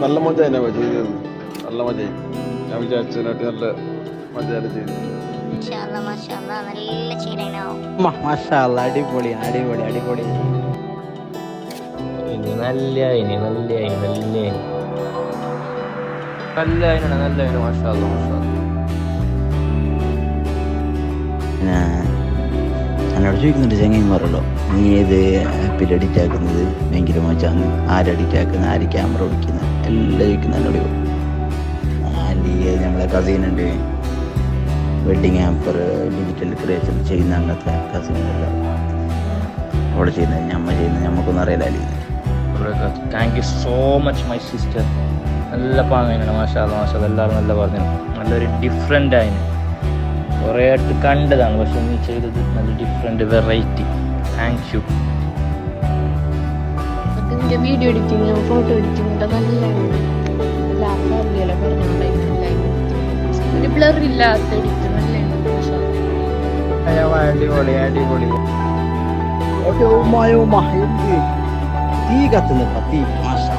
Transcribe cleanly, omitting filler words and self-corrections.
നല്ല മജയാണ് ചെയ്തത്, നല്ല മജയായി. ഞാൻ വിചാരിച്ചതിനായിട്ട് നല്ല മജയാണ് ചെയ്തത്. അടിപൊളി അടിപൊളി അടിപൊളി. ഇനി നല്ല എന്നോട് ചോദിക്കുന്നുണ്ട് ചങ്ങന്മാരല്ലോ, നീ ഏത് ആപ്പിൽ എഡിറ്റ് ആക്കുന്നത് ഭയങ്കര മജാന്ന്, ആര് എഡിറ്റ് ആക്കുന്നത്, ആര് ക്യാമറ ഓടിക്കുന്നത്, എല്ലാം ചോദിക്കുന്നത് എന്നോട്. നമ്മളെ കസീനുണ്ട്, വെഡിങ് ആപ്പർ ഡിജിറ്റൽ ക്രിയേഷൻ ചെയ്യുന്ന അങ്ങനത്തെ കസീനെല്ലാം അവിടെ ചെയ്യുന്നത്, ഞമ്മ ചെയ്യുന്നത് ഞമ്മക്കൊന്നും അറിയില്ല. Thank you so much my sister. നല്ല പാങ്ങാണ്, മാഷാ എല്ലാവരും നല്ല പറഞ്ഞു. നല്ലൊരു ഡിഫറെൻ്റ് ആയിന്, കുറേ ആയിട്ട് കണ്ടതാണ്, പക്ഷെ നീ ചെയ്തത് നല്ല different variety. Thank you. Video editing, photo editing നല്ല ബ്ലർ ഇല്ലാത്ത എഡിറ്റിംഗ് അടിപൊളി അടിപൊളി. തീ കത്തുന്നു, തീ മാഷാ.